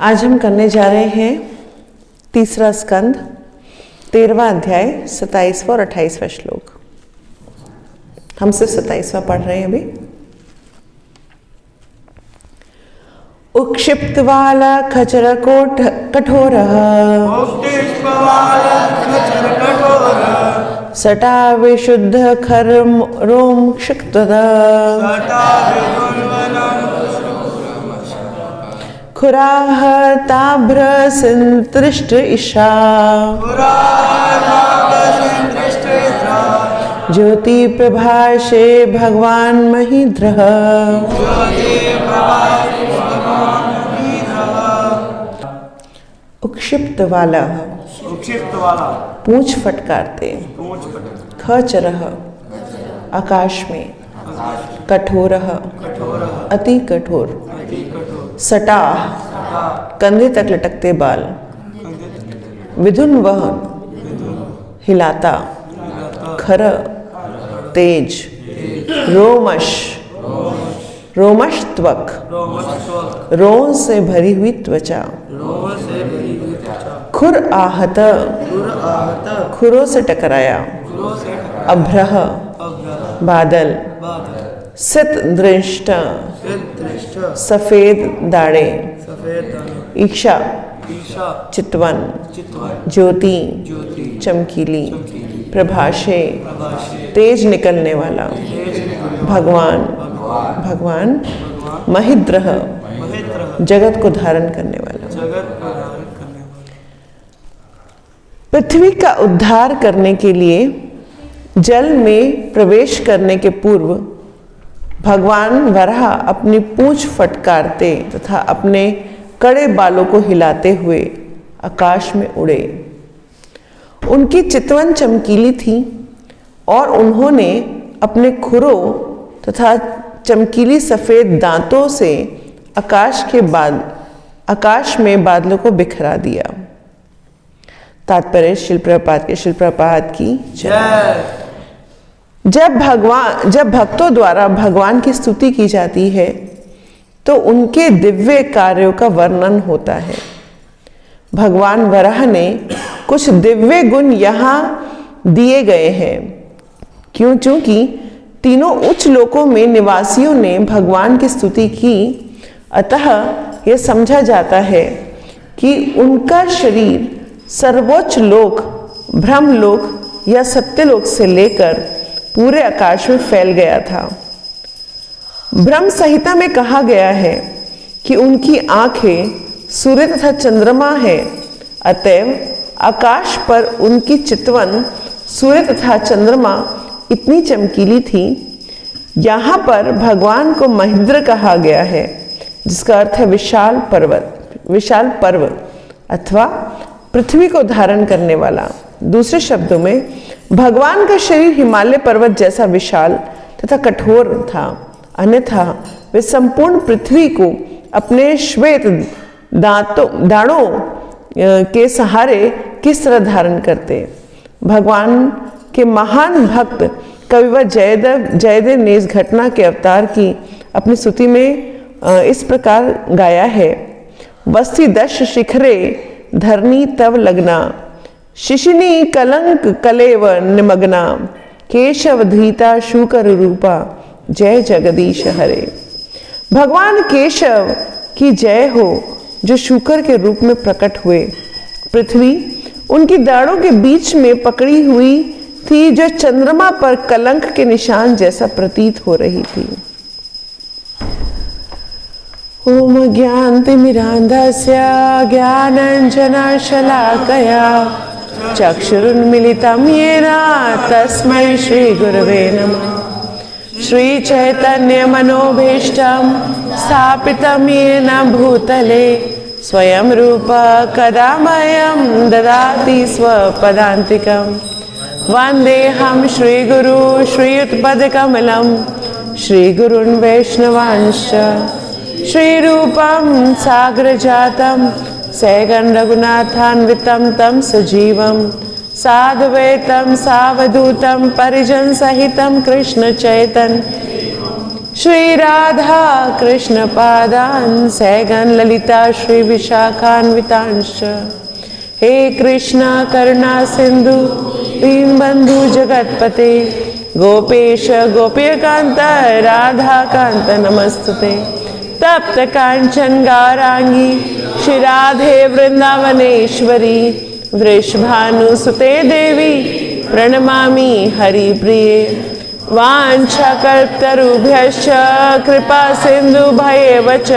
आज हम करने जा रहे हैं तीसरा स्कंद 13वां अध्याय 27वां और 28वां श्लोक। हम सिर्फ 27वां पढ़ रहे हैं अभी। उक्षिप्तवाला खचर कठोर सटा विशुद्ध खर रोम क्षिप्तः खुराह ताभ्र संतृष्ट ईशा ज्योति प्रभाषे भगवान महीद्रः उक्षिप्त वाला पूंछ फटकारते खचरः आकाश में कठोरः अति कठोर सटा कंधे तक लटकते बाल विधुन वह हिलाता खर तेज रोमश रोमश त्वक रोम से भरी हुई त्वचा खुर आहत खुरों से टकराया अभ्रह बादल सित दृष्ट सफेद दाढ़े ईक्षा चितवन ज्योति चमकीली प्रभाषे तेज निकलने वाला भगवान भगवान महीद्रः जगत को धारण करने वाला। पृथ्वी का उद्धार करने के लिए जल में प्रवेश करने के पूर्व भगवान वराह अपनी पूंछ फटकारते तथा अपने कड़े बालों को हिलाते हुए आकाश में उड़े। उनकी चितवन चमकीली थी और उन्होंने अपने खुरों तथा चमकीली सफेद दांतों से आकाश में बादलों को बिखरा दिया। तात्पर्य शिल प्रपात की जय। जब भक्तों द्वारा भगवान की स्तुति की जाती है तो उनके दिव्य कार्यों का वर्णन होता है। भगवान वराह ने कुछ दिव्य गुण यहाँ दिए गए हैं क्योंकि तीनों उच्च लोकों में निवासियों ने भगवान की स्तुति की, अतः यह समझा जाता है कि उनका शरीर सर्वोच्च लोक ब्रह्मलोक या सत्यलोक से लेकर पूरे आकाश में फैल गया था। ब्रह्म संहिता में कहा गया है कि उनकी आंखें सूर्य तथा चंद्रमा है, अतएव आकाश पर उनकी चितवन सूर्य तथा चंद्रमा इतनी चमकीली थी। यहाँ पर भगवान को महीद्र कहा गया है जिसका अर्थ है विशाल पर्व अथवा पृथ्वी को धारण करने वाला। दूसरे शब्दों में भगवान का शरीर हिमालय पर्वत जैसा विशाल तथा कठोर था, अन्यथा वे संपूर्ण पृथ्वी को अपने श्वेत दाढ़ों के सहारे किस तरह धारण करते। भगवान के महान भक्त कविवर जयदेव ने इस घटना के अवतार की अपनी स्तुति में इस प्रकार गाया है। वस्ती दश शिखरे धरनी तव लगना शिशिनी कलंक कलेव निमग्ना केशव धीता शूकर रूपा जय जगदीश हरे। भगवान केशव की जय हो जो शूकर के रूप में प्रकट हुए। पृथ्वी उनकी दाढ़ों के बीच में पकड़ी हुई थी जो चंद्रमा पर कलंक के निशान जैसा प्रतीत हो रही थी। ओम ज्ञानतिमिरान्धस्य ज्ञानाञ्जनशलाकया चक्षुरुन्मीलितं येन तस्मै श्रीगुरवे नमः। श्रीचैतन्यमनोभीष्टं स्थापितं येन भूतले स्वयं रूप कदा मह्यं ददाति स्वपदान्तिकं। वन्देऽहं श्रीगुरु श्रीयुतपदकमलं श्रीगुरुन् वैष्णवांश्च श्रीरूपं साग्रजातं सैगं रघुनाथान्वितं तं सजीवं साद्वैतं सावधूतं परिजन सहितं कृष्ण चैतन्य श्री राधा कृष्ण पादान् सहगण ललिता श्री विशाखान्वितांश्च। हे कृष्णा करुणा सिंधु दीनबंधु जगत्पते गोपेश गोपीकांत राधा कांत नमस्तुते। तप्त कांचन गौरांगी श्री राधे वृंदावनेश्वरी वृषभानुसुते देवी प्रणमामि हरिप्रिये। वाञ्छाकल्पतरुभ्यश्च कृपा सिन्धुभ्येव च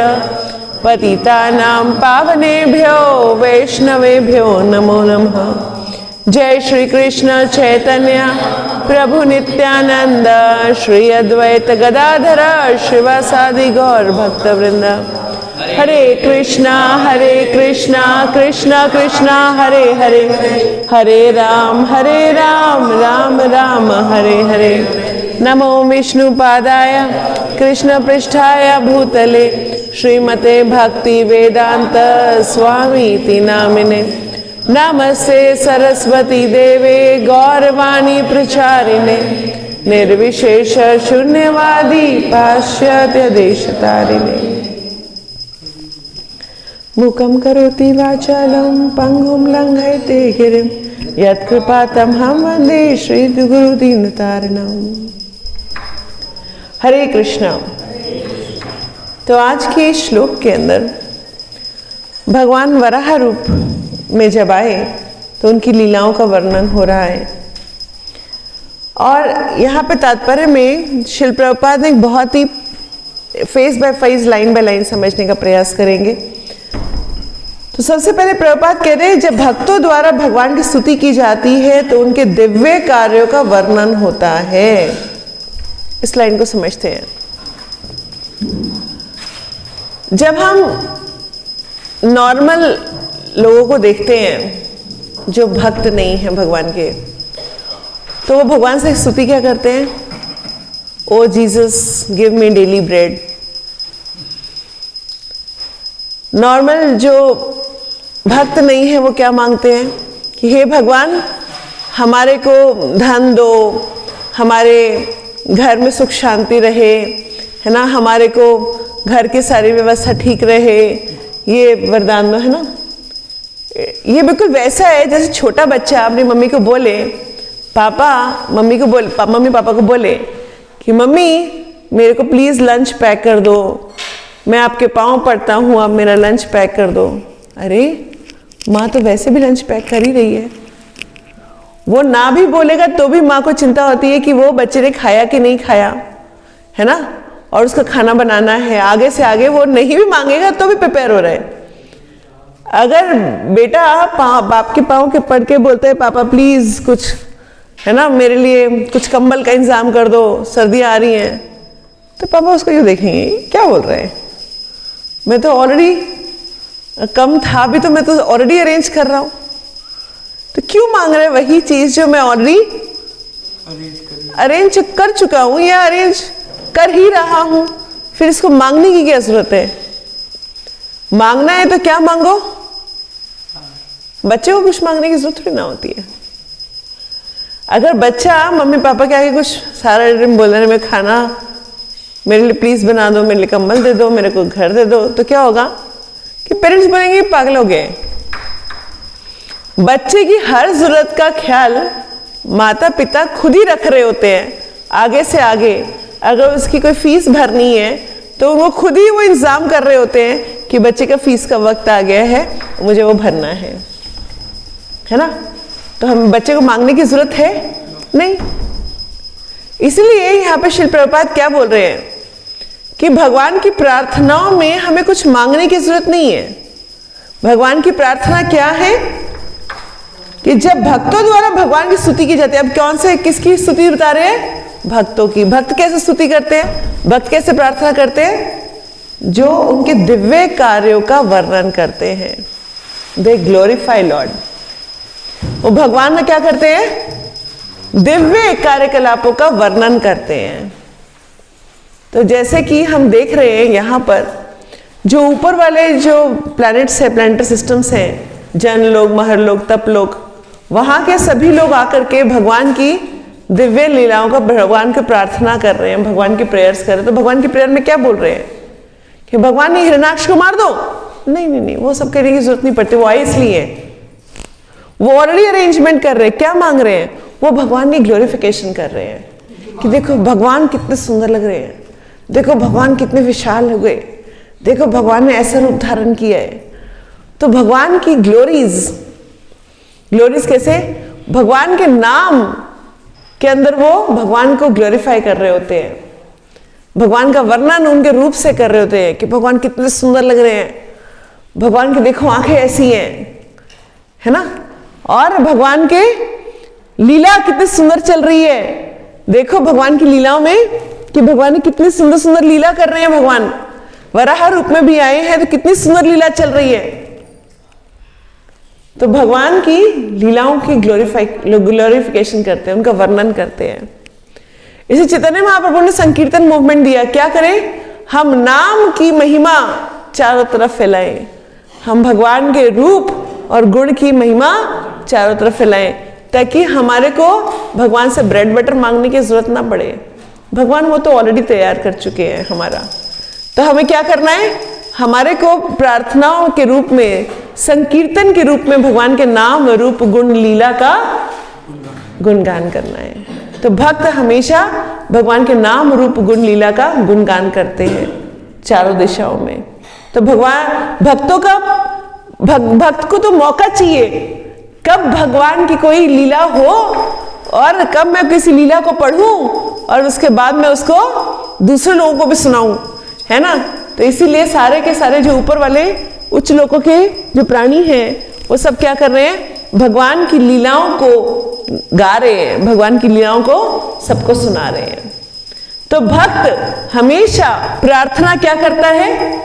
पतितानां पावनेभ्यो वैष्णवेभ्यो नमो नमः। जय श्री कृष्ण चैतन्य प्रभु नित्यानंद श्री अद्वैत गदाधर शिवासादि गौर भक्तवृंद। हरे कृष्णा कृष्णा कृष्णा हरे हरे, हरे राम राम राम हरे हरे। नमो विष्णुपादाय कृष्ण पृष्ठाय भूतले श्रीमते भक्ति वेदांत स्वामी नामिने। नमस्ते सरस्वती देवे गौरवाणी प्रचारिणे निर्विशेष शून्यवादी पाश्चात्य देशतारिणे। मूकं करोति वाचालं पंगुं लंघयते गिरिं यत्कृपातमहं वन्दे श्रीगुरुदीनतारिणम्। हरे कृष्णा। तो आज के श्लोक के अंदर भगवान वराह रूप में जब आए तो उनकी लीलाओं का वर्णन हो रहा है। और यहाँ पे तात्पर्य में शिल प्रभुपाद ने बहुत ही face by face line by line समझने का प्रयास करेंगे। तो सबसे पहले प्रभुपाद कह रहे हैं जब भक्तों द्वारा भगवान की स्तुति की जाती है तो उनके दिव्य कार्यों का वर्णन होता है। इस लाइन को समझते हैं। जब हम नॉर्मल लोगों को देखते हैं जो भक्त नहीं है भगवान के, तो वो भगवान से स्तुति क्या करते हैं? O Jesus give me daily bread. Normal जो भक्त नहीं है वो क्या मांगते हैं कि हे भगवान हमारे को धन दो, हमारे घर में सुख शांति रहे, है ना, हमारे को घर की सारी व्यवस्था ठीक रहे, ये वरदान दो, है ना। ये बिल्कुल वैसा है जैसे छोटा बच्चा अपनी मम्मी को बोले, मम्मी पापा को बोले कि मम्मी मेरे को प्लीज लंच पैक कर दो, मैं आपके पाँव पड़ता हूँ, आप मेरा लंच पैक कर दो। अरे माँ तो वैसे भी लंच पैक कर ही रही है। वो ना भी बोलेगा तो भी माँ को चिंता होती है कि वो बच्चे ने खाया कि नहीं खाया, है ना, और उसका खाना बनाना है। आगे से आगे वो नहीं भी मांगेगा तो भी प्रिपेयर हो रहा है। अगर बेटा बाप के पाँव के पड़ के बोलते हैं पापा प्लीज कुछ, है ना, मेरे लिए कुछ कंबल का इंतजाम कर दो, सर्दियाँ आ रही हैं, तो पापा उसको यूँ देखेंगे क्या बोल रहे हैं, मैं तो ऑलरेडी कम था भी तो मैं तो ऑलरेडी अरेंज कर रहा हूँ, तो क्यों मांग रहे वही चीज जो मैं ऑलरेडी अरेंज कर चुका हूँ या अरेंज कर ही रहा हूँ, फिर इसको मांगने की क्या जरूरत है? मांगना है तो क्या मांगो, बच्चे को कुछ मांगने की जरूरत थोड़ी ना होती है। अगर बच्चा मम्मी पापा के आगे कुछ सारा दिन बोल रहे, मैं खाना मेरे लिए प्लीज बना दो, मेरे लिए कंबल दे दो, मेरे को घर दे दो, तो क्या होगा कि पेरेंट्स बोलेंगे पागल हो गए। बच्चे की हर जरूरत का ख्याल माता पिता खुद ही रख रहे होते हैं आगे से आगे। अगर उसकी कोई फीस भरनी है तो वो खुद ही वो इंतजाम कर रहे होते हैं कि बच्चे का फीस का वक्त आ गया है, मुझे वो भरना है ना। तो हम बच्चे को मांगने की जरूरत है नहीं। इसलिए यहाँ पे शिल प्रभुपाद क्या बोल रहे हैं कि भगवान की प्रार्थनाओं में हमें कुछ मांगने की जरूरत नहीं है। भगवान की प्रार्थना क्या है कि जब भक्तों द्वारा भगवान की स्तुति की जाती है। अब कौन से किसकी स्तुति बता रहे हैं? भक्तों की। भक्त कैसे स्तुति करते हैं, भक्त कैसे प्रार्थना करते हैं? जो उनके दिव्य कार्यों का वर्णन करते हैं। दे ग्लोरीफाई लॉर्ड। वो भगवान में क्या करते हैं? दिव्य कार्यकलापों का वर्णन करते हैं। तो जैसे कि हम देख रहे हैं यहाँ पर जो ऊपर वाले जो प्लैनेट्स है, प्लैनेटरी सिस्टम्स हैं, जन लोग, महर लोग, तप लोग, वहाँ के सभी लोग आकर के भगवान की दिव्य लीलाओं का भगवान को प्रार्थना कर रहे हैं, भगवान की प्रेयर्स कर रहे हैं, तो भगवान की प्रेयर में क्या बोल रहे हैं कि भगवान ये हिरण्याक्ष को मार दो? नहीं नहीं नहीं, वो सब कहने की जरूरत नहीं पड़ती, वो आए इसलिए, वो ऑलरेडी अरेंजमेंट कर रहे हैं। क्या मांग रहे हैं? वो भगवान की ग्लोरिफिकेशन कर रहे हैं कि देखो भगवान कितने सुंदर लग रहे हैं, देखो भगवान कितने विशाल हो गए, देखो भगवान ने ऐसा रूप धारण किया है। तो भगवान की ग्लोरीज कैसे? भगवान के नाम के अंदर वो भगवान को ग्लोरीफाई कर रहे होते हैं, भगवान का वर्णन उनके रूप से कर रहे होते हैं कि भगवान कितने सुंदर लग रहे हैं, भगवान की देखो आंखें ऐसी हैं, है ना, और भगवान के लीला कितनी सुंदर चल रही है, देखो भगवान की लीलाओं में कि भगवान कितनी सुंदर सुंदर लीला कर रहे हैं, भगवान वराह रूप में भी आए हैं तो कितनी सुंदर लीला चल रही है। तो भगवान की लीलाओं की ग्लोरिफिकेशन करते हैं, उनका वर्णन करते हैं। इसी चैतन्य महाप्रभु ने संकीर्तन मूवमेंट दिया, क्या करें? हम नाम की महिमा चारों तरफ फैलाएं, हम भगवान के रूप और गुण की महिमा चारों तरफ फैलाएं, ताकि हमारे को भगवान से ब्रेड बटर मांगने की जरूरत ना पड़े। भगवान वो तो ऑलरेडी तैयार कर चुके हैं हमारा। तो हमें क्या करना है? हमारे को प्रार्थनाओं के रूप में, संकीर्तन के रूप में भगवान के नाम रूप गुण लीला का गुणगान करना है। तो भक्त हमेशा भगवान के नाम रूप गुण लीला का गुणगान करते हैं चारों दिशाओं में। तो भगवान भक्तों का भक्त को तो मौका चाहिए, कब भगवान की कोई लीला हो और कब मैं किसी लीला को पढ़ूं और उसके बाद मैं उसको दूसरे लोगों को भी सुनाऊं, है ना। तो इसीलिए सारे के सारे जो ऊपर वाले उच्च लोकों के जो प्राणी हैं वो सब क्या कर रहे हैं? भगवान की लीलाओं को गा रहे हैं, भगवान की लीलाओं को सबको सुना रहे हैं। तो भक्त हमेशा प्रार्थना क्या करता है?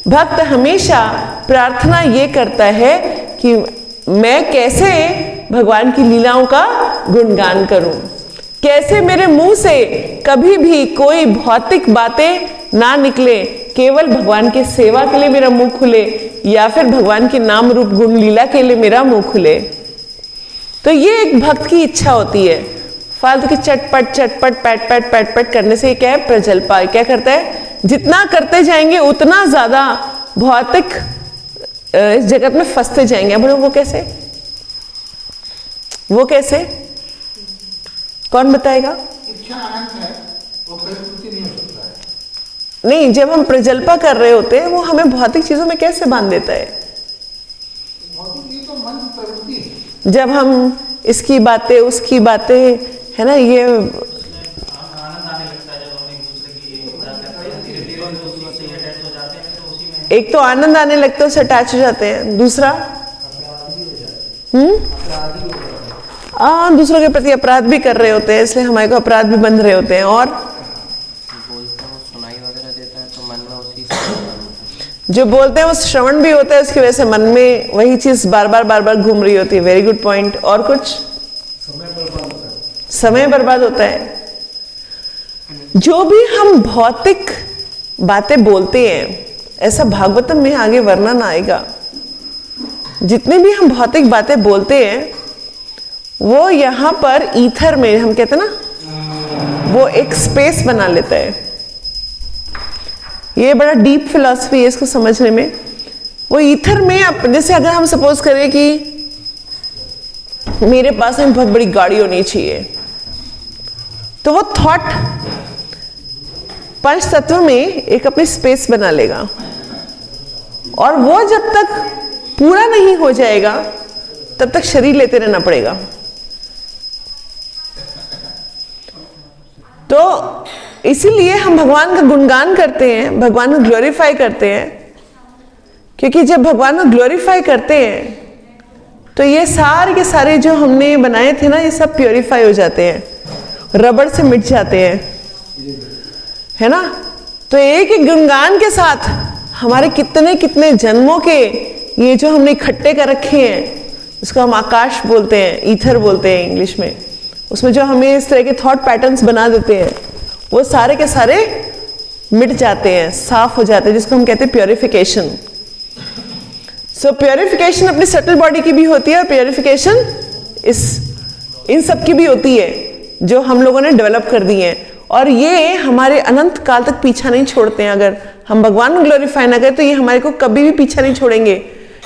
भक्त हमेशा प्रार्थना ये करता है कि मैं कैसे भगवान की लीलाओं का गुणगान करूं, कैसे मेरे मुंह से कभी भी कोई भौतिक बातें ना निकले, केवल भगवान की सेवा के लिए मेरा मुंह खुले या फिर भगवान के नाम रूप गुण लीला के लिए मेरा मुंह खुले। तो ये एक भक्त की इच्छा होती है। फालतू की चटपट चटपट पैट पैट पैट पैट करने से क्या है? प्रजल्पा क्या करता है? जितना करते जाएंगे उतना ज्यादा भौतिक इस जगत में फंसते जाएंगे। बोलो वो कैसे? वो कैसे? कौन बताएगा? इच्छा अनंत है, वो प्रकृति नहीं हो सकता है। नहीं, जब हम प्रजल्पा कर रहे होते हैं वो हमें भौतिक चीजों में कैसे बांध देता है? भौतिक ये तो मन की प्रवृत्ति है। जब हम इसकी बातें उसकी बातें, है ना, ये एक तो आनंद आने लगता है, उससे अटैच हो जाते हैं। दूसरा दूसरों के प्रति अपराध भी कर रहे होते हैं, इसलिए हमारे को अपराध भी बंध रहे होते हैं। और सुनाई वगैरह देता है तो मन में उसी जो बोलते हैं वो श्रवण भी होता है, उसकी वजह से मन में वही चीज बार बार घूम रही होती है। Very good point. और कुछ? समय बर्बाद होता है। जो भी हम भौतिक बातें बोलते हैं, ऐसा भागवतम में आगे वर्णन आएगा, जितने भी हम भौतिक बातें बोलते हैं वो यहां पर ईथर में, हम कहते हैं ना, वो एक स्पेस बना लेता है। ये बड़ा डीप फिलॉसफी है इसको समझने में। वो ईथर में जैसे अगर हम सपोज करें कि मेरे पास में बहुत बड़ी गाड़ी होनी चाहिए, तो वो थॉट पंच तत्व में एक अपनी स्पेस बना लेगा, और वो जब तक पूरा नहीं हो जाएगा तब तक शरीर लेते रहना पड़ेगा। तो इसीलिए हम भगवान का गुणगान करते हैं, भगवान को ग्लोरीफाई करते हैं, क्योंकि जब भगवान को ग्लोरीफाई करते हैं तो ये सारे के सारे जो हमने बनाए थे ना, ये सब प्योरीफाई हो जाते हैं, रबड़ से मिट जाते हैं, है ना। तो एक एक गुणगान के साथ हमारे कितने कितने जन्मों के ये जो हमने इकट्ठे कर रखे हैं, उसको हम आकाश बोलते हैं, ईथर बोलते हैं इंग्लिश में, उसमें जो हमें इस तरह के थॉट पैटर्न्स बना देते हैं वो सारे के सारे मिट जाते हैं, साफ हो जाते हैं, जिसको हम कहते हैं प्योरिफिकेशन। सो प्योरिफिकेशन अपनी सटल बॉडी की भी होती है और प्योरिफिकेशन इन सब की भी होती है। जो हम लोगों ने डेवलप कर दी हैं, और ये हमारे अनंत काल तक पीछा नहीं छोड़ते हैं। अगर हम भगवान को ग्लोरीफाई ना करें तो ये हमारे को कभी भी पीछा नहीं छोड़ेंगे,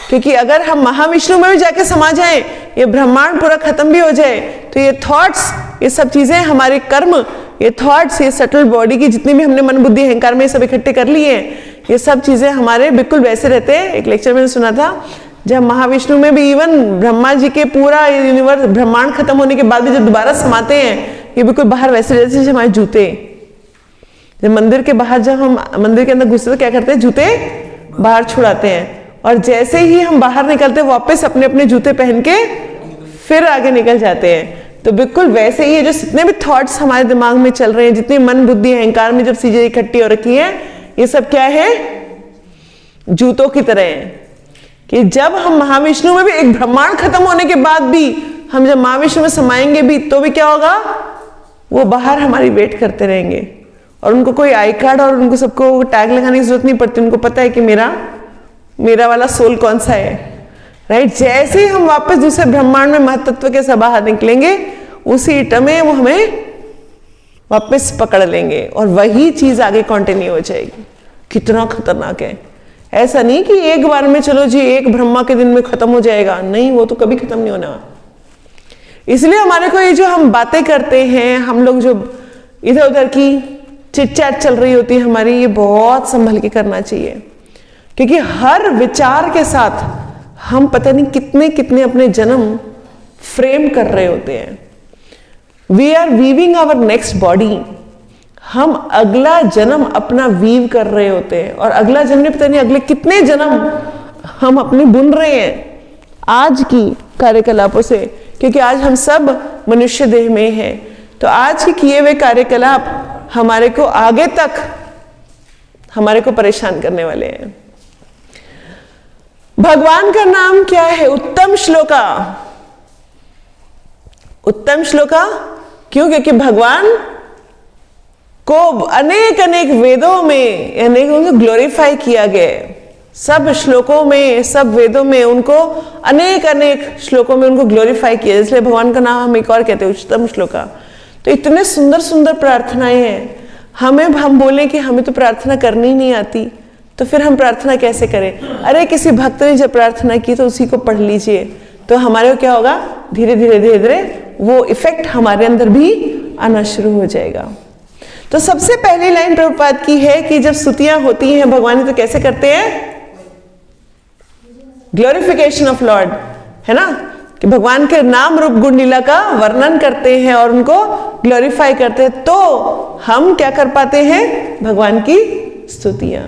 क्योंकि अगर हम महाविष्णु में भी जाके समा जाएं, ये ब्रह्मांड पूरा खत्म भी हो जाए, तो ये थॉट्स, ये सब चीजें, हमारे कर्म, ये थॉट्स, ये सटल बॉडी की जितनी भी हमने मन बुद्धि अहंकार में सब इकट्ठे कर लिए हैं, ये सब चीजें हमारे बिल्कुल वैसे रहते हैं। एक लेक्चर मैंने सुना था, जब महाविष्णु में भी इवन ब्रह्मा जी के पूरा यूनिवर्स ब्रह्मांड खत्म होने के बाद भी जब दोबारा समाते हैं, ये बिल्कुल बाहर वैसे जैसे हमारे जूते, जब मंदिर के बाहर, जब हम मंदिर के अंदर घुसते तो क्या करते हैं, जूते बाहर छुड़ाते हैं, और जैसे ही हम बाहर निकलते हैं वापस अपने अपने जूते पहन के फिर आगे निकल जाते हैं। तो बिल्कुल वैसे ही है, जो जितने भी थॉट्स हमारे दिमाग में चल रहे हैं, जितनी मन बुद्धि अहंकार में जब चीजें इकट्ठी हो रखी है, ये सब क्या है, जूतों की तरह है। कि जब हम महाविष्णु में भी, एक ब्रह्मांड खत्म होने के बाद भी, हम जब महाविष्णु में समाएंगे भी, तो भी क्या होगा, वो बाहर हमारी वेट करते रहेंगे, और उनको कोई आई कार्ड और उनको सबको टैग लगाने की जरूरत नहीं पड़ती, उनको पता है कि मेरा वाला सोल कौन सा है, राइट। जैसे ही हम वापस दूसरे ब्रह्मांड में महत्त्व के सब बाहर निकलेंगे, उसी इटम में वो हमें वापस पकड़ लेंगे, और वही चीज आगे कंटिन्यू हो जाएगी। कितना खतरनाक है। ऐसा नहीं कि एक बार में चलो जी एक ब्रह्मा के दिन में खत्म हो जाएगा, नहीं, वो तो कभी खत्म नहीं होना। इसलिए हमारे को ये जो हम बातें करते हैं, हम लोग जो इधर उधर की चिट चैट चल रही होती है हमारी, ये बहुत संभल के करना चाहिए, क्योंकि हर विचार के साथ हम पता नहीं कितने कितने अपने जन्म फ्रेम कर रहे होते हैं। We are weaving our next body, हम अगला जन्म अपना वीव कर रहे होते हैं, और अगला जन्म पता नहीं अगले कितने जन्म हम अपने बुन रहे हैं आज की कार्यकलापों से, क्योंकि आज हम सब मनुष्य देह में हैं। तो आज के किए हुए कार्यकलाप हमारे को आगे तक हमारे को परेशान करने वाले हैं। भगवान का नाम क्या है, उत्तम श्लोका। उत्तम श्लोका क्यों, क्योंकि भगवान को अनेक अनेक वेदों में अनेकों को ग्लोरीफाई किया गया है। सब श्लोकों में, सब वेदों में उनको अनेक अनेक श्लोकों में उनको ग्लोरीफाई किया, इसलिए भगवान का नाम हम एक और कहते हैं उत्तम श्लोका। तो इतने सुंदर सुंदर प्रार्थनाएं हैं, हम बोले कि हमें तो प्रार्थना करनी ही नहीं आती, तो फिर हम प्रार्थना कैसे करें। अरे किसी भक्त ने जब प्रार्थना की तो उसी को पढ़ लीजिए, तो हमारे को क्या होगा, धीरे धीरे धीरे धीरे वो इफेक्ट हमारे अंदर भी आना शुरू हो जाएगा। तो सबसे पहली लाइन प्रभुपाद की है कि जब स्तुतियां होती हैं भगवान तो कैसे करते हैं, ग्लोरिफिकेशन ऑफ लॉर्ड, है ना, कि भगवान के नाम रूप गुण लीला का वर्णन करते हैं और उनको ग्लोरीफाई करते हैं, तो हम क्या कर पाते हैं, भगवान की स्तुतियां,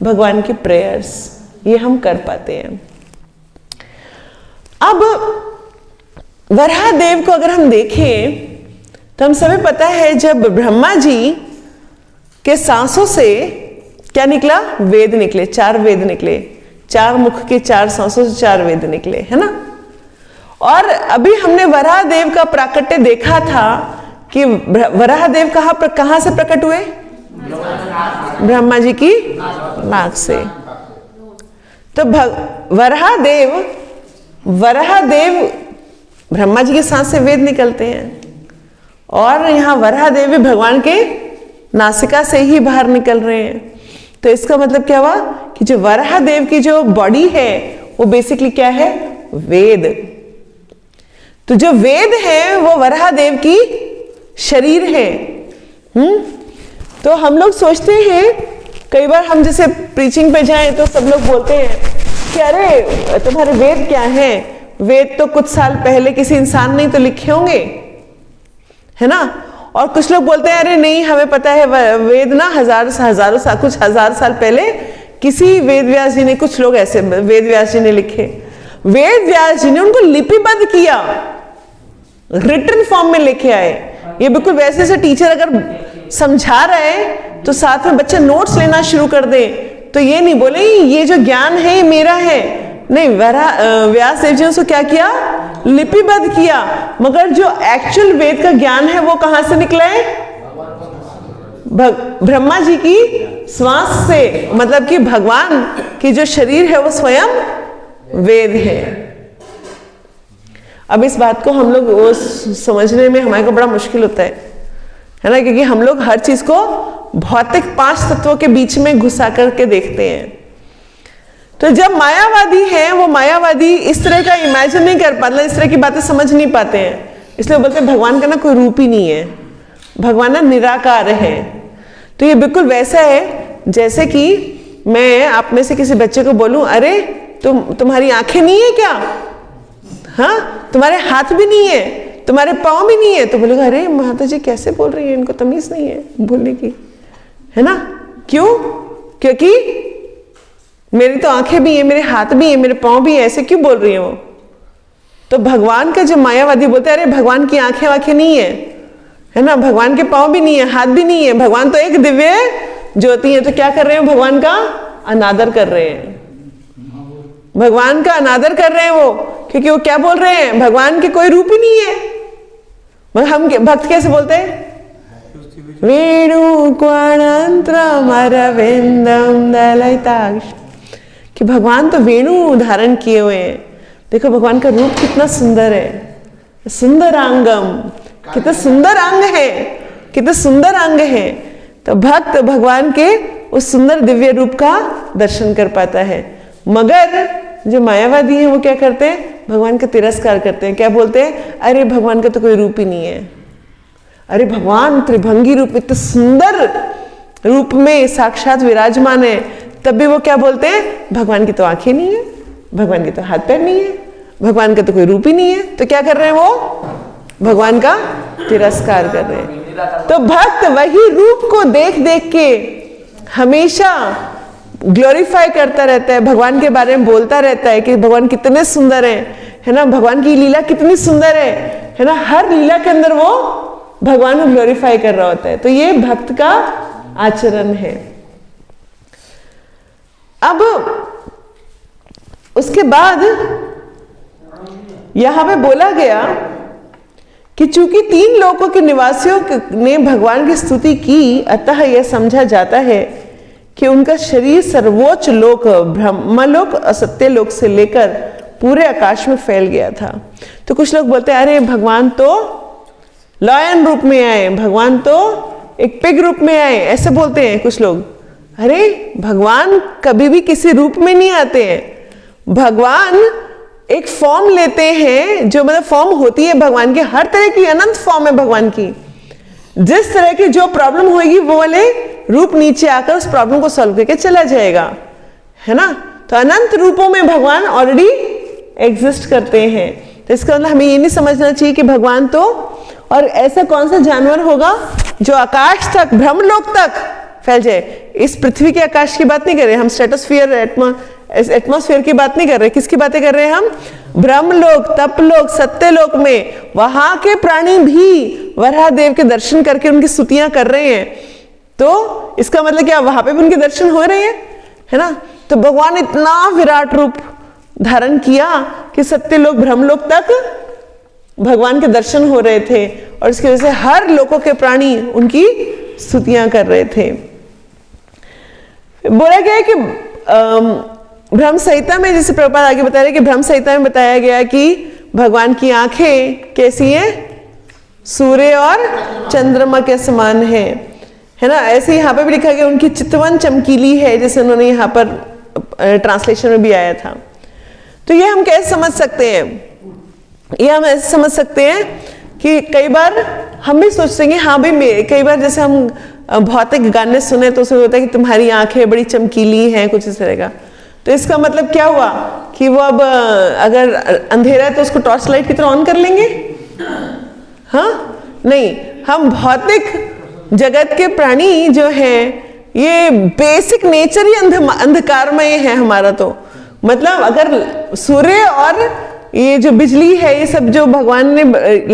भगवान की प्रेयर्स, ये हम कर पाते हैं। अब वराह देव को अगर हम देखें तो हम सभी पता है, जब ब्रह्मा जी के सांसों से क्या निकला, वेद निकले, 4 वेद निकले, 4 मुख के 4 सांसों से 4 वेद निकले, है ना। और अभी हमने वराह देव का प्राकट्य देखा था कि वराह देव कहां से प्रकट हुए, ब्रह्मा जी की नाक से। तो वराह देव ब्रह्मा जी के सांस से वेद निकलते हैं, और यहाँ वराह देव भी भगवान के नासिका से ही बाहर निकल रहे हैं। तो इसका मतलब क्या हुआ कि जो वराह देव की जो बॉडी है वो बेसिकली क्या है, वेद। तो जो वेद है वो वराह देव की शरीर है। तो हम लोग सोचते हैं, कई बार हम जैसे प्रीचिंग पे जाएं तो सब लोग बोलते हैं कि अरे तुम्हारे वेद क्या हैं, वेद तो कुछ साल पहले किसी इंसान ने तो लिखे होंगे, है ना। और कुछ लोग बोलते हैं अरे नहीं, हमें पता है वेद ना हजारों साल, कुछ हजार साल पहले किसी वेद व्यास जी ने, कुछ लोग ऐसे वेद व्यास जी ने लिखे, वेद व्यास जी ने उनको लिपिबद्ध किया, रिटन फॉर्म में लेके आए। ये बिल्कुल वैसे से टीचर अगर समझा रहे हैं तो साथ में बच्चे नोट्स लेना शुरू कर दे, तो ये नहीं बोले ये जो ज्ञान है ये मेरा है, नहीं, व्यास देव जी ने उसको क्या किया, लिपिबद्ध किया। मगर जो एक्चुअल वेद का ज्ञान है वो कहां से निकला है, ब्रह्मा जी की श्वास से, मतलब कि भगवान की जो शरीर है वो स्वयं वेद है। अब इस बात को हम लोग वो समझने में हमारे को बड़ा मुश्किल होता है ना, क्योंकि हम लोग हर चीज को भौतिक 5 तत्वों के बीच में घुसा करके देखते हैं। तो जब मायावादी हैं, वो मायावादी इस तरह का इमेजिन नहीं कर पाते, इस तरह की बातें समझ नहीं पाते हैं, इसलिए बोलते हैं भगवान का ना कोई रूप ही नहीं है, भगवान ना निराकार है। तो ये बिल्कुल वैसा है जैसे कि मैं आप में से किसी बच्चे को बोलूं, अरे तुम्हारी आंखें नहीं है क्या, हाँ, तुम्हारे हाथ भी नहीं है, तुम्हारे पाँव भी नहीं है, तो बोलेगा अरे माता जी कैसे बोल रही है, इनको तमीज नहीं है बोलने की, है ना। क्यों? क्योंकि मेरी तो आंखें भी है, मेरे हाथ भी है, मेरे पाँव भी है, ऐसे क्यों बोल रही है वो। तो भगवान का जो मायावादी बोलते हैं अरे भगवान की आंखें वाखें नहीं है ना, भगवान के पाँव भी नहीं है, हाथ भी नहीं है, भगवान तो एक दिव्य ज्योति है। तो क्या कर रहे हैं, भगवान का अनादर कर रहे हैं, भगवान का अनादर कर रहे हैं वो, क्योंकि वो क्या बोल रहे हैं, भगवान के कोई रूप ही नहीं है। मगर हम भक्त कैसे बोलते हैं, वेणु क्वाणंत्रम अरविंदम दलयताक्ष, कि भगवान तो वेणु धारण किए हुए हैं। देखो भगवान का रूप कितना सुंदर है, सुंदरांगम, कितना सुंदर अंग है, कितना सुंदर अंग है। तो भक्त भगवान के उस सुंदर दिव्य रूप का दर्शन कर पाता है। मगर जो मायावादी हैं वो क्या करते हैं, भगवान का तिरस्कार करते हैं। क्या बोलते हैं, अरे भगवान का तो कोई रूप ही नहीं है, अरे भगवान त्रिभंगी रूप, इतने सुंदर रूप में साक्षात विराजमान है, तब भी वो क्या बोलते हैं, भगवान की तो आंखें नहीं है, भगवान के तो हाथ पैर नहीं है, भगवान का तो कोई रूप ही नहीं है। तो क्या कर रहे हैं वो, भगवान का तिरस्कार कर रहे हैं। तो भक्त वही रूप को देख देख के हमेशा ग्लोरीफाई करता रहता है, भगवान के बारे में बोलता रहता है कि भगवान कितने सुंदर है ना, भगवान की लीला कितनी सुंदर है ना। हर लीला के अंदर वो भगवान को ग्लोरीफाई कर रहा होता है। तो ये भक्त का आचरण है। अब उसके बाद यहां पे बोला गया कि चूंकि 3 लोकों के निवासियों ने भगवान की स्तुति की, अतः यह समझा जाता है कि उनका शरीर सर्वोच्च लोक ब्रह्मलोक और सत्यलोक से लेकर पूरे आकाश में फैल गया था। तो कुछ लोग बोलते हैं अरे भगवान तो लायन रूप में आए, भगवान तो एक पिग रूप में आए, ऐसे बोलते हैं कुछ लोग। अरे भगवान कभी भी किसी रूप में नहीं आते हैं, भगवान एक फॉर्म लेते हैं, जो मतलब फॉर्म होती है भगवान की, हर तरह की अनंत फॉर्म है भगवान की। जिस तरह की जो प्रॉब्लम होगी वो वाले रूप नीचे आकर उस प्रॉब्लम को सॉल्व करके चला जाएगा, है ना। तो अनंत रूपों में भगवान ऑलरेडी एग्जिस्ट करते हैं। तो इसका मतलब हमें ये नहीं समझना चाहिए कि भगवान तो, और ऐसा कौन सा जानवर होगा जो आकाश तक, ब्रह्मलोक तक फैल जाए। इस पृथ्वी के आकाश की बात नहीं कर रहे हम, स्ट्रेटोस्फीयर एटमॉस्फेयर की बात नहीं कर रहे। किसकी बातें कर रहे हैं हम, ब्रह्मलोक, तपलोक, सत्यलोक में वहां के प्राणी भी वराह देव के दर्शन करके उनकी स्तुतियां कर रहे हैं। तो इसका मतलब क्या, वहां पे भी उनके दर्शन हो रहे हैं, है ना। तो भगवान इतना विराट रूप धारण किया कि सत्यलोक, ब्रह्मलोक तक भगवान के दर्शन हो रहे थे, और इसकी वजह से हर लोकों के प्राणी उनकी स्तुतियां कर रहे थे। बोला गया है कि ब्रह्म संहिता में, जैसे प्रभुपाद आगे बता रहे कि ब्रह्म संहिता में बताया गया कि भगवान की आंखें कैसी हैं, सूर्य और चंद्रमा के समान है ना। ऐसे यहाँ पे भी लिखा गया उनकी चितवन चमकीली है, जैसे उन्होंने यहाँ पर ट्रांसलेशन में भी आया था। तो ये हम कैसे समझ सकते हैं, ये हम ऐसे समझ सकते हैं कि कई बार हम भी सोचते हैं हाँ भाई, कई बार जैसे हम भौतिक गाने सुने तो उसमें होता है कि तुम्हारी आंखें बड़ी चमकीली हैं, कुछ इस तरह का। तो इसका मतलब क्या हुआ कि वो अब अगर अंधेरा है तो उसको टॉर्च लाइट की तरह ऑन कर लेंगे, हाँ नहीं। हम भौतिक जगत के प्राणी जो हैं, ये बेसिक नेचर ही अंधकारमय है हमारा। तो मतलब अगर सूर्य और ये जो बिजली है, ये सब जो भगवान ने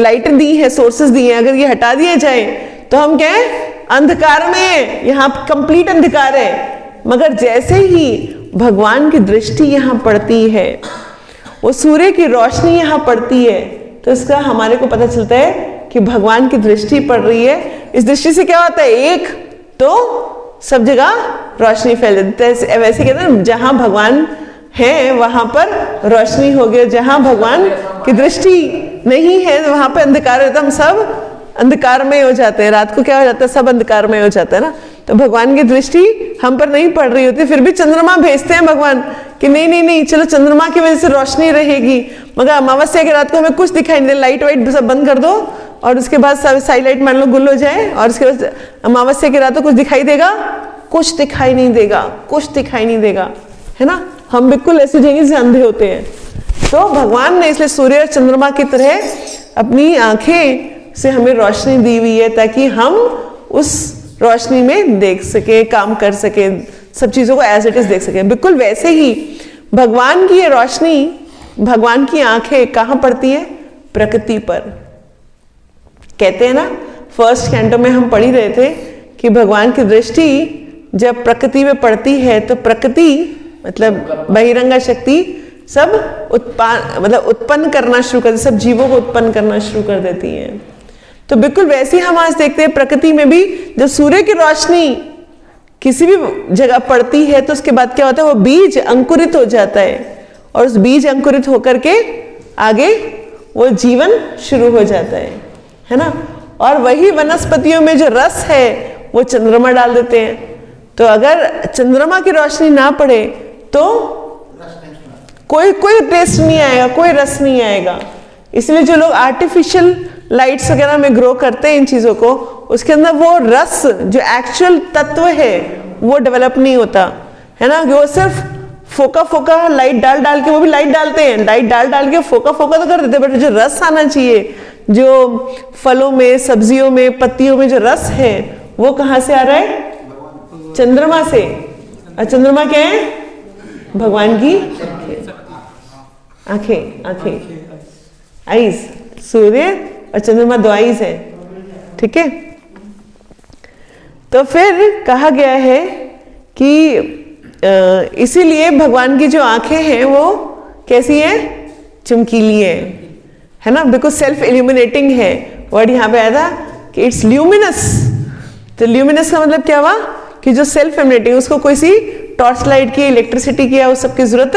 लाइट दी है, सोर्सेस दी हैं, अगर ये हटा दिए जाए तो हम क्या है, अंधकार में है, यहाँ कंप्लीट अंधकार है। मगर जैसे ही भगवान की दृष्टि यहाँ पड़ती है, वो सूर्य की रोशनी यहाँ पड़ती है, तो इसका हमारे को पता चलता है कि भगवान की दृष्टि पड़ रही है। इस दृष्टि से क्या होता है, एक तो सब जगह रोशनी फैल जाती है। वैसे कहते हैं जहां भगवान है वहां पर रोशनी हो गई, जहां भगवान की दृष्टि नहीं है, वहां पे अंधकार होता है, हम सब अंधकारमय हो जाते हैं, रात को क्या हो जाता है, सब अंधकारमय हो जाता है ना। तो भगवान की दृष्टि हम पर नहीं पड़ रही होती, फिर भी चंद्रमा भेजते हैं भगवान कि नहीं नहीं नहीं चलो चंद्रमा की वजह से रोशनी रहेगी, मगर अमावस्या की रात को हमें कुछ दिखाई नहीं दे, लाइट वाइट सब बंद कर दो और उसके बाद सब साइलाइट मान लो गुल हो जाए, और उसके बाद अमावस्या की रात को कुछ दिखाई देगा, कुछ दिखाई नहीं देगा, कुछ दिखाई नहीं देगा, है ना। हम बिल्कुल ऐसे जगह से अंधे होते हैं। तो भगवान ने इसलिए सूर्य और चंद्रमा की तरह अपनी आंखें से हमें रोशनी दी हुई है, ताकि हम उस रोशनी में देख सके, काम कर सके, सब चीजों को एज इट इज देख सके। बिल्कुल वैसे ही भगवान की ये रोशनी, भगवान की आंखें कहाँ पड़ती है, प्रकृति पर। कहते हैं ना, फर्स्ट कैंटो में हम पढ़ ही रहे थे कि भगवान की दृष्टि जब प्रकृति में पड़ती है तो प्रकृति मतलब बहिरंगा शक्ति सब उत्पन्न करना शुरू कर, सब जीवों को उत्पन्न करना शुरू कर देती है। तो बिल्कुल वैसे ही हम आज देखते हैं प्रकृति में भी, जब सूर्य की रोशनी किसी भी जगह पड़ती है तो उसके बाद क्या होता है, वो बीज अंकुरित हो जाता है, और उस बीज अंकुरित होकर के आगे वो जीवन शुरू हो जाता है ना। और वही वनस्पतियों में जो रस है वो चंद्रमा डाल देते हैं। तो अगर चंद्रमा की रोशनी ना पड़े तो कोई टेस्ट नहीं आएगा, कोई रस नहीं आएगा। इसलिए जो लोग आर्टिफिशियल लाइट्स वगैरह में ग्रो करते हैं इन चीजों को, उसके अंदर वो रस जो एक्चुअल तत्व है वो डेवलप नहीं होता, है ना। वो सिर्फ फोका फोका लाइट डाल के, वो भी लाइट डालते हैं, लाइट डाल के फोका फोका तो कर देते हैं, बट जो रस आना चाहिए, जो फलों में, सब्जियों में, पत्तियों में जो रस है वो कहाँ से आ रहा है, चंद्रमा से। और चंद्रमा क्या है, भगवान की आंखें, आईज। सूर्य और चंद्रमा दो आईज है, ठीक है। तो फिर कहा गया है कि इसीलिए भगवान की जो आंखें हैं वो कैसी है, चमकीली है ना, बिल्कुल सेल्फ इल्यूमिनेटिंग है। वर्ड यहाँ पे आया था कि इट्स ल्यूमिनस। तो ल्यूमिनस का मतलब क्या हुआ कि जो सेल्फ इल्यूमिनेटिंग, उसको कोई सी टॉर्च लाइट की, इलेक्ट्रिसिटी की, उस सब की जरूरत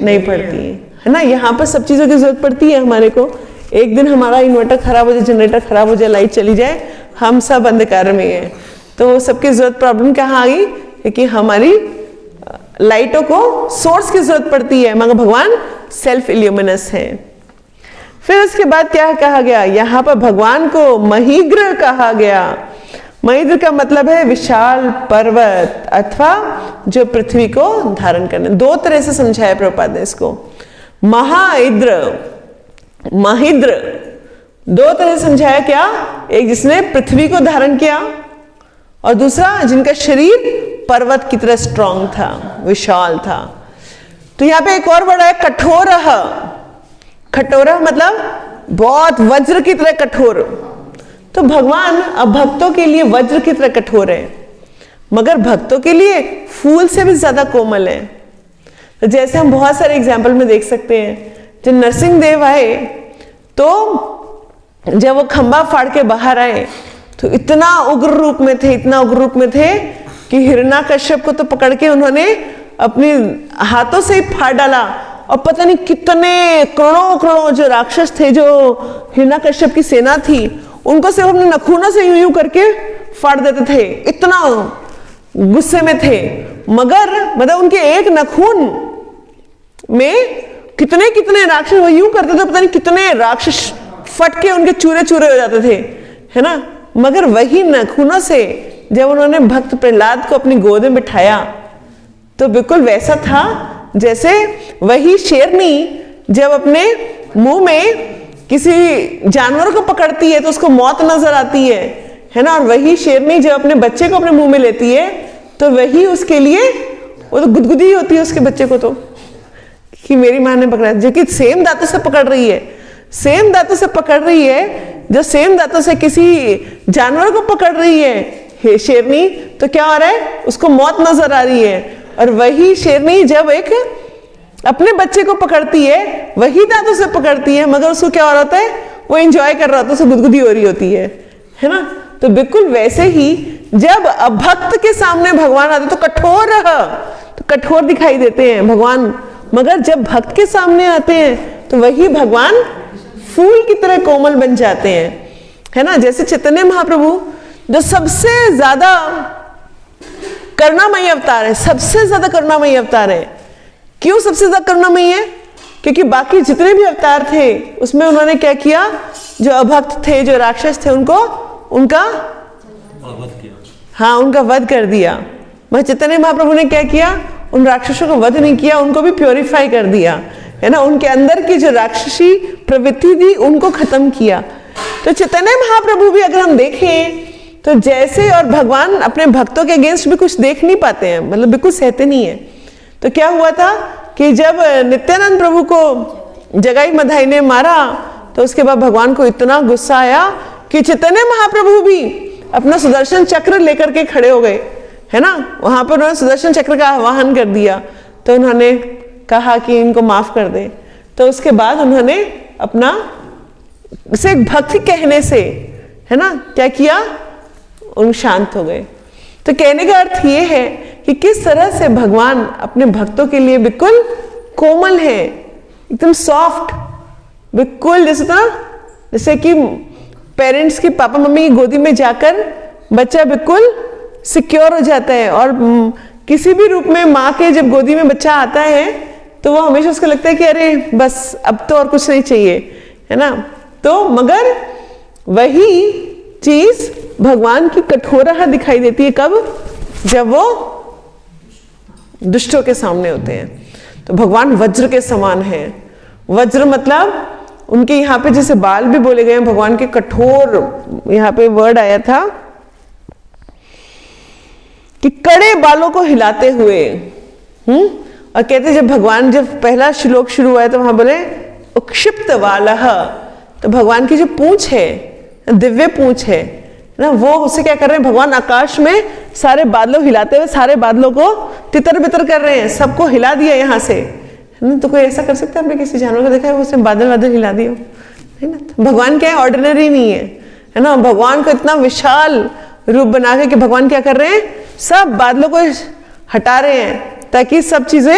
नहीं पड़ती है ना। यहाँ पर सब चीजों की जरूरत पड़ती है हमारे को। एक दिन हमारा इन्वर्टर खराब हो जाए, जनरेटर खराब हो जाए, लाइट चली जाए, हम सब अंधकार में हैं। तो सबकी जरूरत, प्रॉब्लम कहाँ आ गई, क्योंकि हमारी लाइटों को सोर्स की जरूरत पड़ती है, मगर भगवान सेल्फ इल्यूमिनस है। फिर उसके बाद क्या कहा गया, यहाँ पर भगवान को महीग्र कहा गया। महीग्र का मतलब है विशाल पर्वत, अथवा जो पृथ्वी को धारण करने। दो तरह से समझाया प्रभुपाद ने इसको। महाइद्र, महिद्र दो तरह से समझाया। क्या, एक जिसने पृथ्वी को धारण किया, और दूसरा जिनका शरीर पर्वत की तरह स्ट्रांग था, विशाल था। तो यहाँ पे एक और वर्ड है कठोरः। कठोरः मतलब बहुत वज्र की तरह कठोर। तो भगवान अब भक्तों के लिए वज्र की तरह कठोर है, मगर भक्तों के लिए फूल से भी ज्यादा कोमल है। तो जैसे हम बहुत सारे एग्जाम्पल में देख सकते हैं, जब नरसिंह देव आए तो जब वो खंबा फाड़ के बाहर आए तो इतना उग्र रूप में थे, इतना उग्र रूप में थे कि हिरण्याकश्यप को तो पकड़ के उन्होंने अपने हाथों से ही फाड़ डाला। और पता नहीं कितने करोड़ों जो राक्षस थे, जो हिरण्याकश्यप की सेना थी, उनको सिर्फ अपने नखूनों से यूं करके फाड़ देते थे, इतना गुस्से में थे। मगर मतलब उनके एक नखून में कितने राक्षस वो यूं करते थे, पता नहीं कितने राक्षस फट के उनके चूरे चूरे हो जाते थे, है ना। मगर वही नखूनों से जब उन्होंने भक्त प्रहलाद को अपनी गोद में बिठाया तो बिल्कुल वैसा था जैसे वही शेरनी जब अपने मुंह में किसी जानवर को पकड़ती है तो उसको मौत नजर आती है ना। और वही शेरनी जब अपने बच्चे को अपने मुंह में लेती है तो वही उसके लिए, वो तो गुदगुदी होती है उसके बच्चे को, तो कि मेरी माँ ने पकड़ा, जो कि सेम दांतों से पकड़ रही है, सेम दांतों से पकड़ रही है, जो सेम दांतों से किसी जानवर को पकड़ रही है शेरनी, तो क्या हो रहा है, उसको मौत नजर आ रही है। और वही शेरनी जब एक अपने बच्चे को पकड़ती है, वही दांतों से पकड़ती है, मगर उसको क्या हो रहा होता है, वो एंजॉय कर रहा होता है, उसको गुदगुदी हो रही होती है ना। तो बिल्कुल वैसे ही जब अभक्त के सामने भगवान आते तो कठोर, तो कठोर दिखाई देते हैं भगवान, मगर जब भक्त के सामने आते हैं तो वही भगवान फूल की तरह कोमल बन जाते हैं, है ना। जैसे चैतन्य महाप्रभु जो सबसे ज्यादा करुणामयी अवतार है, सबसे ज्यादा करुणामयी अवतार है। क्यों सबसे ज्यादा करुणामयी है? क्योंकि बाकी जितने भी अवतार थे उसमें उन्होंने क्या किया, जो अभक्त थे, जो राक्षस थे, उनका उनका वध कर दिया। वह चैतन्य महाप्रभु ने क्या किया, उन राक्षसों को वध नहीं किया, उनको भी प्योरीफाई कर दिया, है ना। उनके अंदर की जो राक्षसी प्रवृत्ति थी उनको खत्म किया। तो चैतन्य महाप्रभु भी अगर हम देखें तो जैसे, और भगवान अपने भक्तों के अगेंस्ट भी कुछ देख नहीं पाते हैं, मतलब बिल्कुल सहते नहीं है। तो क्या हुआ था कि जब नित्यानंद प्रभु को जगाई मधाई ने मारा तो उसके बाद भगवान को इतना गुस्सा आया कि चैतन्य महाप्रभु भी अपना सुदर्शन चक्र लेकर के खड़े हो गए, है ना। वहां पर उन्होंने सुदर्शन चक्र का आवाहन कर दिया। तो उन्होंने कहा कि इनको माफ कर दे। तो उसके बाद उन्होंने अपना उसे भक्ति कहने से, है ना, क्या किया, उन शांत हो गए। तो कहने का अर्थ ये है कि किस तरह से भगवान अपने भक्तों के लिए बिल्कुल कोमल है, एकदम सॉफ्ट, बिल्कुल जैसे कि पेरेंट्स की, पापा मम्मी की गोदी में जाकर बच्चा बिल्कुल सिक्योर हो जाता है। और किसी भी रूप में माँ के जब गोदी में बच्चा आता है तो वो हमेशा उसको लगता है कि अरे बस अब तो और कुछ नहीं चाहिए, है ना। तो मगर वही चीज भगवान की कठोरता दिखाई देती है कब, जब वो दुष्टों के सामने होते हैं। तो भगवान वज्र के समान है। वज्र मतलब उनके यहाँ पे जैसे बाल भी बोले गए हैं, भगवान के कठोर, यहाँ पे वर्ड आया था कि कड़े बालों को हिलाते हुए, और कहते जब भगवान, जब पहला श्लोक शुरू हुआ है तो वहां बोले उक्षिप्त वालह, तो भगवान की जो पूंछ है, दिव्य पूंछ है ना, वो उसे क्या कर रहे हैं, भगवान आकाश में सारे बादलों हिलाते हुए सारे बादलों को तितर बितर कर रहे हैं, सबको हिला दिया यहाँ से, है ना। तो कोई ऐसा कर सकता है, आपने किसी जानवर को देखा है उसने बादल हिला दिया, है ना। तो भगवान क्या है, ऑर्डिनरी नहीं है ना। भगवान को इतना विशाल रूप बना के कि भगवान क्या कर रहे हैं, सब बादलों को हटा रहे हैं ताकि सब चीजें,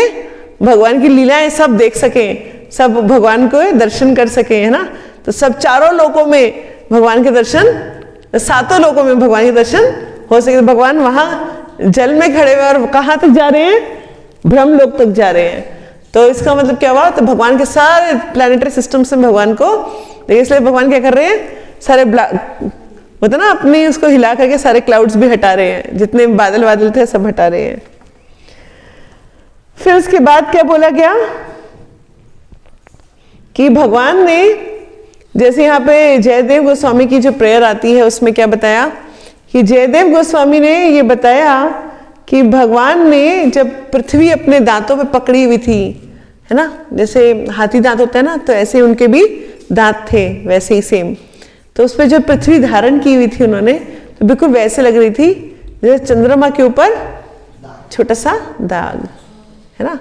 भगवान की लीलाएं सब देख सकें, सब भगवान को दर्शन कर सके, है ना। तो सब चारों लोकों में भगवान के दर्शन, सातों लोकों में भगवान के दर्शन हो सके। तो भगवान वहां जल में खड़े हुए और कहाँ तक जा रहे हैं, ब्रह्मलोक तक जा रहे हैं। तो इसका मतलब क्या हुआ, तो भगवान के सारे प्लैनेटरी सिस्टम से भगवान को देखिए, इसलिए भगवान क्या कर रहे हैं, सारे होता ना अपनी उसको हिला करके सारे क्लाउड्स भी हटा रहे हैं, जितने बादल थे सब हटा रहे हैं। फिर उसके बाद क्या बोला गया कि भगवान ने, जैसे यहाँ पे जयदेव गोस्वामी की जो प्रेयर आती है उसमें क्या बताया कि जयदेव गोस्वामी ने ये बताया कि भगवान ने जब पृथ्वी अपने दांतों पे पकड़ी हुई थी, है ना, जैसे हाथी दांत होता है ना, तो ऐसे उनके भी दांत थे वैसे ही सेम। तो उस पर जो पृथ्वी धारण की हुई थी उन्होंने, तो बिल्कुल वैसे लग रही थी जैसे चंद्रमा के ऊपर छोटा सा दाग, है ना।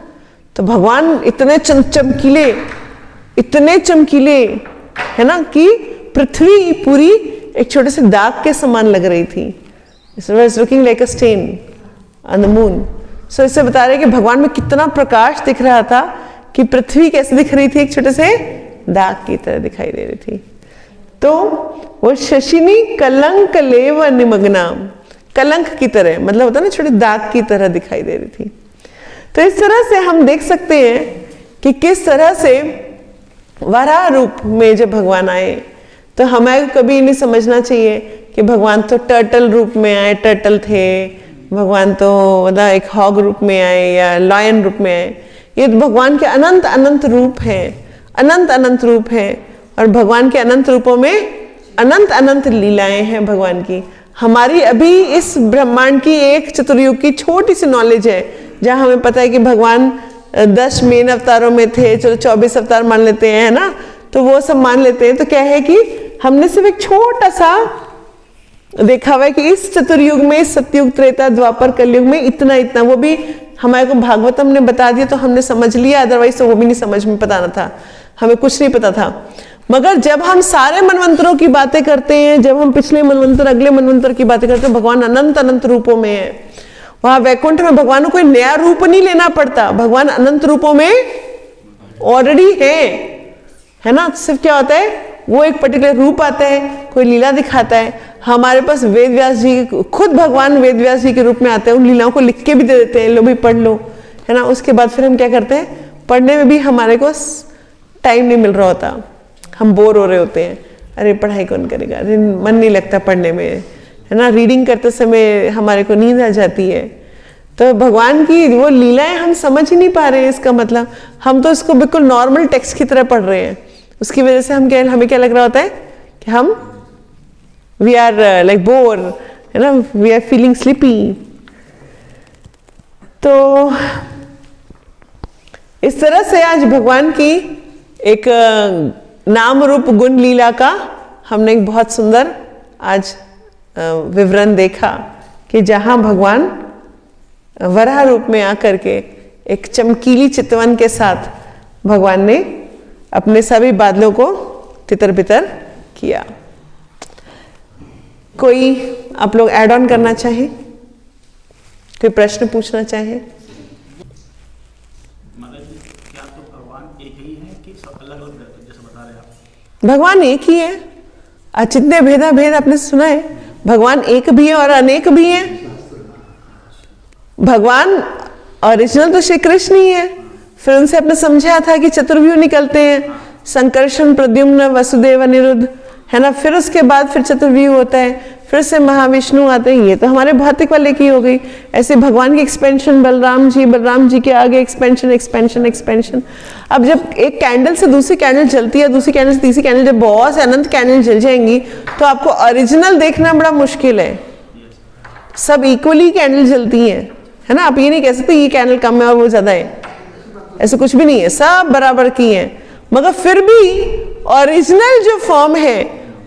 तो भगवान इतने चमकीले, इतने चमकीले, है ना, कि पृथ्वी पूरी एक छोटे से दाग के समान लग रही थी। It was looking like a stain on the moon. So इससे बता रहे कि भगवान में कितना प्रकाश दिख रहा था कि पृथ्वी कैसे दिख रही थी, एक छोटे से दाग की तरह दिखाई दे रही थी। तो वो शशिनी कलंक लेव निमग्ना, कलंक की तरह, मतलब होता है ना छोटे दाग की तरह दिखाई दे रही थी। तो इस तरह से हम देख सकते हैं कि किस तरह से वराह रूप में जब भगवान आए, तो हमें कभी नहीं समझना चाहिए कि भगवान तो टर्टल रूप में आए, टर्टल थे, भगवान तो मतलब एक हॉग रूप में आए या लॉयन रूप में आए। ये भगवान के अनंत अनंत रूप हैं, अनंत अनंत रूप हैं, और भगवान के अनंत रूपों में अनंत अनंत लीलाएं हैं भगवान की। हमारी अभी इस ब्रह्मांड की एक चतुर्युग की छोटी सी नॉलेज है, जहाँ हमें पता है कि भगवान 10 मेन अवतारों में थे, चलो 24 अवतार मान लेते हैं, है ना, तो वो सब मान लेते हैं। तो क्या है कि हमने सिर्फ एक छोटा सा देखा हुआ है कि इस चतुर्युग में, सतयुग, त्रेता, द्वापर, कलयुग में इतना इतना, वो भी हमारे को भागवतम ने बता दिया तो हमने समझ लिया, अदरवाइज तो वो भी नहीं समझ में पता ना था, हमें कुछ नहीं पता था। मगर जब हम सारे मनवंतरों की बातें करते हैं, जब हम पिछले मनवंतर अगले मनवंतर की बातें करते हैं, भगवान अनंत अनंत रूपों में है। वहां वैकुंठ में भगवान को कोई नया रूप नहीं लेना पड़ता, भगवान अनंत रूपों में ऑलरेडी है, है ना। सिर्फ क्या होता है, वो एक पर्टिकुलर रूप आता है, कोई लीला दिखाता है। हमारे पास वेद व्यास जी, खुद भगवान वेद व्यास जी के रूप में आते हैं, उन लीलाओं को लिख के भी दे देते हैं, लो भी पढ़ लो, है ना। उसके बाद फिर हम क्या करते हैं, पढ़ने में भी हमारे को टाइम नहीं मिल रहा होता, हम बोर हो रहे होते हैं, अरे पढ़ाई कौन करेगा, अरे मन नहीं लगता पढ़ने में, है ना। रीडिंग करते समय हमारे को नींद आ जाती है। तो भगवान की वो लीलाएं हम समझ ही नहीं पा रहे हैं। इसका मतलब हम तो इसको बिल्कुल नॉर्मल टेक्स्ट की तरह पढ़ रहे हैं। उसकी वजह से हमें क्या लग रहा होता है कि हम वी आर लाइक बोर, है ना, वी आर फीलिंग स्लीपी। तो इस तरह से आज भगवान की एक नाम रूप गुण लीला का हमने एक बहुत सुंदर आज विवरण देखा कि जहां भगवान वराह रूप में आकर के एक चमकीली चितवन के साथ भगवान ने अपने सभी बादलों को तितर बितर किया। कोई आप लोग ऐड ऑन करना चाहें, कोई प्रश्न पूछना चाहें? क्या तो भगवान एक ही है कि सब अलग अलग जैसे बता रहे आप? भगवान एक ही है। अचिंत्य भेदा भेद आपने सुना है, भगवान एक भी है और अनेक भी है। भगवान ओरिजिनल तो श्री कृष्ण ही है। फिर उनसे आपने समझाया था कि चतुर्व्यूह निकलते हैं, संकर्षण, प्रद्युम्न, वसुदेव, अनिरुद्ध, है ना। फिर उसके बाद फिर चतुर्व्यूह होता है, फिर से महाविष्णु आते हैं। ये तो हमारे भौतिक वाले की हो गई। ऐसे भगवान की एक्सपेंशन, बलराम जी के आगे एक्सपेंशन एक्सपेंशन एक्सपेंशन। अब जब एक कैंडल से दूसरी कैंडल जलती है, दूसरी कैंडल से तीसरी कैंडल, जब बहुत से अनंत कैंडल जल जाएंगी तो आपको ओरिजिनल देखना बड़ा मुश्किल है। सब इक्वली कैंडल जलती हैं, है ना। आप ये नहीं कह सकते ये कैंडल कम है और वो ज्यादा है, ऐसा कुछ भी नहीं है, सब बराबर की हैं। मगर फिर भी ओरिजिनल जो फॉर्म है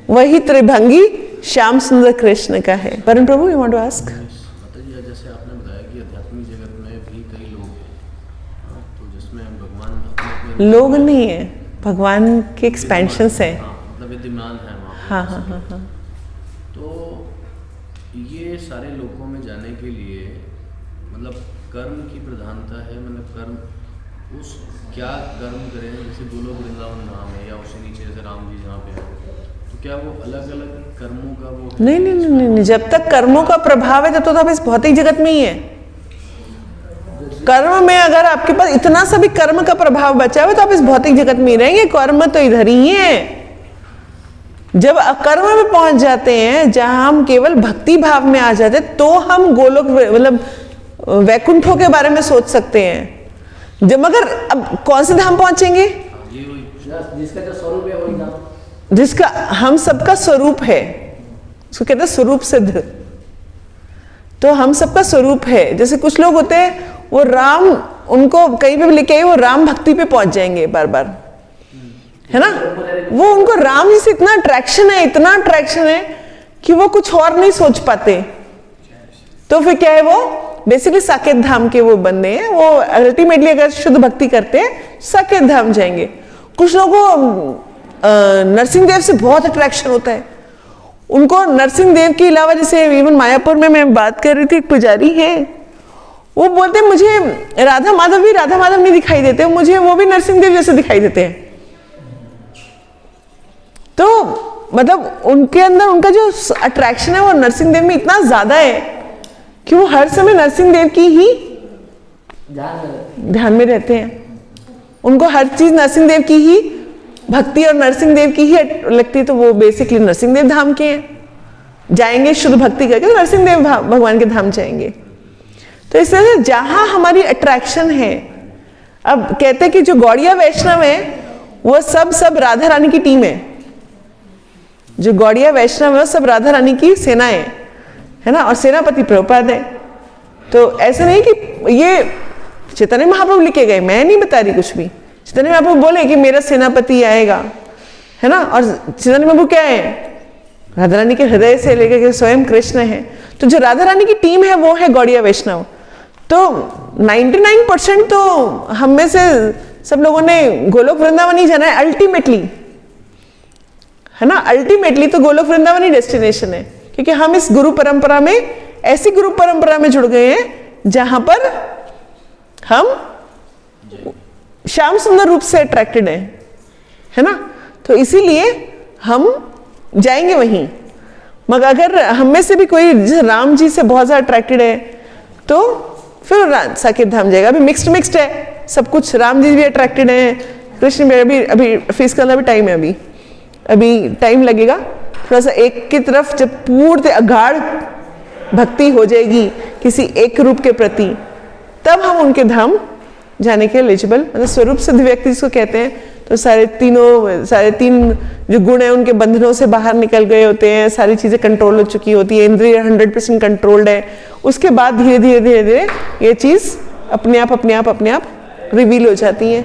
वही त्रिभंगी श्याम सुंदर कृष्ण का है। परम प्रभु, यू वांट टू आस्क? जैसे आपने बताया कि आध्यात्मिक जगत में भी कई लोग हैं, तो जिसमें भगवान अपने लोग नहीं है, भगवान के एक्सपेंशंस है, मतलब विद्यमान है वहाँ पे। हाँ हाँ हाँ हाँ। तो ये सारे लोगों में जाने के लिए मतलब कर्म की प्रधानता है, मतलब कर्म उस क्या कर्म करें, जैसे गोलोक वृंदावन धाम है या उससे नीचे जैसे राम जी जहाँ पे है, तो क्या वो अलग अलग कर्मों का वो है? नहीं, जब तक कर्मों का प्रभाव है तो आप इस भौतिक जगत में ही है। कर्म में अगर आपके पास इतना सा भी कर्म का प्रभाव बचा हुआ तो आप इस भौतिक जगत में ही रहेंगे। कर्म तो इधर ही है। जब कर्म में पहुंच जाते हैं, जहां हम केवल भक्ति भाव में आ जाते हैं, तो हम गोलोक मतलब वैकुंठों के बारे में सोच सकते हैं। जब मगर अब कौन से धाम पहुंचेंगे? जिसका जो स्वरूप है वही धाम, जिसका हम सबका स्वरूप है, उसको कहते हैं स्वरूप सिद्ध। तो हम सबका स्वरूप है। जैसे कुछ लोग होते हैं वो राम, उनको कहीं पे भी लिखे वो राम भक्ति पे पहुंच जाएंगे बार बार, है ना। वो उनको राम जी से इतना अट्रैक्शन है, इतना अट्रैक्शन है कि वो कुछ और नहीं सोच पाते। तो फिर क्या है, वो बेसिकली साकेत धाम के वो बंदे हैं। वो अल्टीमेटली अगर शुद्ध भक्ति करते हैं साकेत धाम जाएंगे। कुछ लोगों को नरसिंह देव से बहुत अट्रैक्शन होता है। उनको नरसिंह देव के अलावा, जैसे इवन मायापुर में मैं बात कर रही थी, एक पुजारी है, वो बोलते हैं मुझे राधा माधव नहीं दिखाई देते, मुझे वो भी नरसिंह देव जैसे दिखाई देते हैं। तो मतलब उनके अंदर उनका जो अट्रैक्शन है वो नरसिंह देव में इतना ज्यादा है कि वो हर समय नरसिंह देव की ही ध्यान में रहते हैं। उनको हर चीज नरसिंह देव की ही भक्ति और नरसिंह देव की ही लगती है। तो वो बेसिकली नरसिंह देव धाम के हैं, जाएंगे शुद्ध भक्ति करके तो नरसिंह देव भगवान के धाम जाएंगे। तो इस तरह से जहां हमारी अट्रैक्शन है, अब कहते हैं कि जो गौड़िया वैष्णव है वो सब राधा रानी की टीम है। जो गौड़िया वैष्णव है सब राधा रानी की सेना है ना, और सेनापति प्रभुपाद है। तो ऐसा नहीं कि ये चैतन्य महाप्रभु लिखे गए, मैं नहीं बता रही कुछ भी। चैतन्य महाप्रभु बोले कि मेरा सेनापति आएगा, है ना। और चैतन्य महाप्रभु क्या है, राधा रानी के हृदय से लेकर के स्वयं कृष्ण है। तो जो राधा रानी की टीम है वो है गौड़िया वैष्णव। तो 99% तो हम में से सब लोगों ने गोलोक वृंदावन ही जाना है अल्टीमेटली, है ना। अल्टीमेटली तो गोलोक वृंदावन ही डेस्टिनेशन है, क्योंकि हम इस गुरु परंपरा में, ऐसी गुरु परंपरा में जुड़ गए हैं जहां पर हम श्याम सुंदर रूप से अट्रैक्टेड हैं। है ना। तो इसीलिए हम जाएंगे वहीं। मगर अगर हम में से भी कोई जैसे राम जी से बहुत ज़्यादा अट्रैक्टेड है तो फिर साकेत धाम जाएगा। अभी मिक्स्ड है सब कुछ, राम जी भी अट्रैक्टेड हैं, कृष्ण भी। अभी फीस करना भी टाइम है, अभी टाइम लगेगा थोड़ा सा। एक की तरफ जब पूर्ण अगाढ़ भक्ति हो जाएगी किसी एक रूप के प्रति, तब हम उनके धाम जाने के एलिजिबल, मतलब स्वरूप सिद्ध व्यक्ति जिसको कहते हैं। तो सारे तीन जो गुण हैं उनके बंधनों से बाहर निकल गए होते हैं, सारी चीज़ें कंट्रोल हो चुकी होती है, इंद्रिय 100% कंट्रोल्ड है। उसके बाद धीरे धीरे ये चीज़ अपने आप रिवील हो जाती है।